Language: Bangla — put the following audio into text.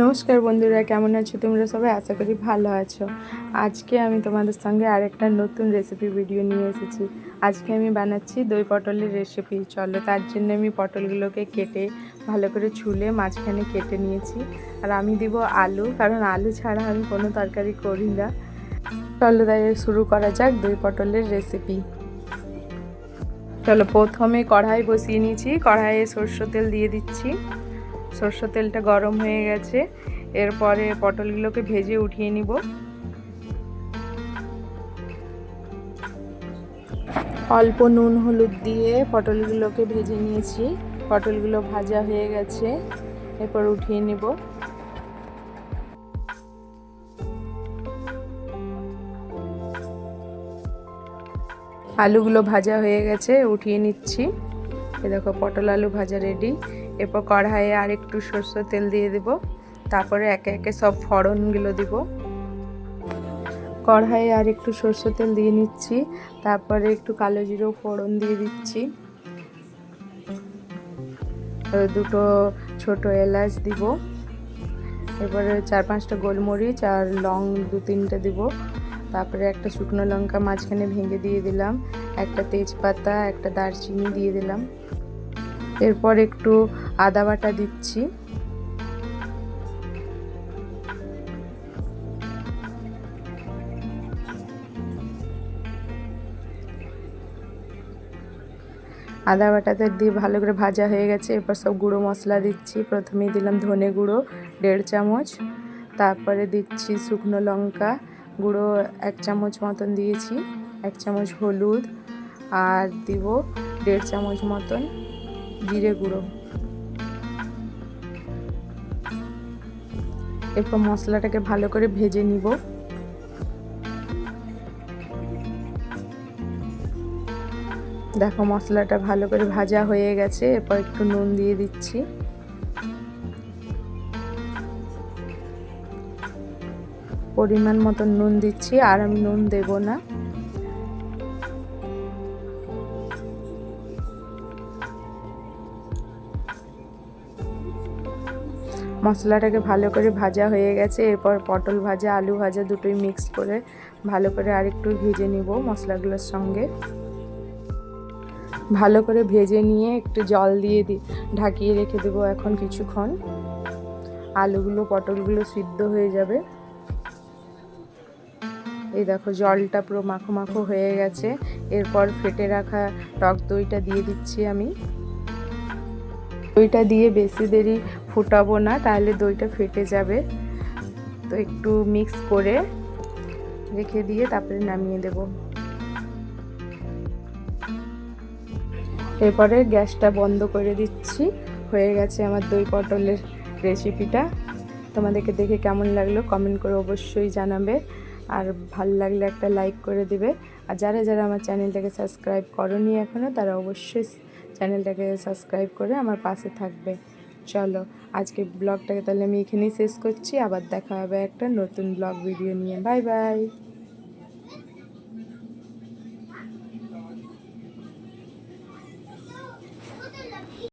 নমস্কার বন্ধুরা, কেমন আছো তোমরা সবাই? আশা করি ভালো আছো। আজকে আমি তোমাদের সঙ্গে আরেকটা নতুন রেসিপি ভিডিও নিয়ে এসেছি। আজকে আমি বানাচ্ছি দই পটলের রেসিপি। চলো, তার জন্য আমি পটলগুলোকে কেটে ভালো করে ছুলে মাঝখানে কেটে নিয়েছি। আর আমি দিব আলু, কারণ আলু ছাড়া আমি কোনো তরকারি করি না। চলো তাই শুরু করা যাক দই পটলের রেসিপি। চলো, প্রথমে কড়াই বসিয়ে নিয়েছি। কড়াইয়ে সরষের তেল দিয়ে দিচ্ছি। সরষের তেলটা গরম হয়ে গেছে। এরপরে পটলগুলোকে ভেজে উঠিয়ে নিব। অল্প নুন হলুদ দিয়ে পটলগুলোকে ভেজে নিয়েছি। পটলগুলো ভাজা হয়ে গেছে, এরপর উঠিয়ে নিব। আলুগুলো ভাজা হয়ে গেছে, উঠিয়ে নিচ্ছি। এই দেখো, পটল আলু ভাজা রেডি। এরপর কড়াইয়ে আর একটু সরষের তেল দিয়ে দেব। তারপরে একে একে সব ফোড়নগুলো দিব। কড়াইয়ে আর একটু সরষের তেল দিয়ে নিচ্ছি। তারপরে একটু কালো জিরেও ফোড়ন দিয়ে দিচ্ছি। দুটো ছোট এলাচ দিব। এবারে 4-5টা গোলমরিচ আর লং 2-3টে দিব। তারপরে একটা শুকনো লঙ্কা মাঝখানে ভেঙে দিয়ে দিলাম। একটা তেজপাতা, একটা দারচিনি দিয়ে দিলাম। এরপর একটু আদা বাটা দিচ্ছি। আদা বাটাতে দিয়ে ভালো করে ভাজা হয়ে গেছে। এরপর সব গুঁড়ো মশলা দিচ্ছি। প্রথমেই দিলাম ধনে গুঁড়ো 1.5 চামচ। তারপরে দিচ্ছি শুকনো লঙ্কা গুঁড়ো 1 চামচ মতন দিয়েছি। 1 চামচ হলুদ, আর দিব 1.5 চামচ মতন জিরে গুঁড়ো। এরপর মশলাটাকে ভালো করে ভেজে নিব। দেখো, মশলাটা ভালো করে ভাজা হয়ে গেছে। এরপর একটু নুন দিয়ে দিচ্ছি। পরিমাণ মতন নুন দিচ্ছি, আর আমি নুন দেব না। মশলাটাকে ভালো করে ভাজা হয়ে গেছে। এরপর পটল ভাজা আলু ভাজা দুটোই মিক্স করে ভালো করে আরেকটু ভেজে নিব মশলাগুলোর সঙ্গে। ভালো করে ভেজে নিয়ে একটু জল দিয়ে ঢাকিয়ে রেখে দেবো এখন কিছুক্ষণ। আলুগুলো পটলগুলো সিদ্ধ হয়ে যাবে। এই দেখো, জলটা পুরো মাখো মাখো হয়ে গেছে। এরপর ফেটে রাখা টক দইটা দিয়ে দিচ্ছি আমি। দইটা দিয়ে বেশি দেরি ফুটাবো না, তাহলে দইটা ফেটে যাবে। তো একটু মিক্স করে রেখে দিয়ে তারপরে নামিয়ে দেব। এরপরে গ্যাসটা বন্ধ করে দিচ্ছি। হয়ে গেছে আমার দই পটলের রেসিপিটা। তোমাদেরকে দেখে কেমন লাগলো কমেন্ট করে অবশ্যই জানাবে। আর ভালো লাগলে একটা লাইক করে দিবে। আর যারা যারা আমার চ্যানেলটাকে সাবস্ক্রাইব করোনি এখনও, তারা অবশ্যই চ্যানেলটাকে সাবস্ক্রাইব করে আমার পাশে থাকবে। চলো, আজকে ব্লগটাকে তাহলে আমি এখানেই শেষ করছি। আবার দেখা হবে একটা নতুন ব্লগ ভিডিও নিয়ে। Bye bye.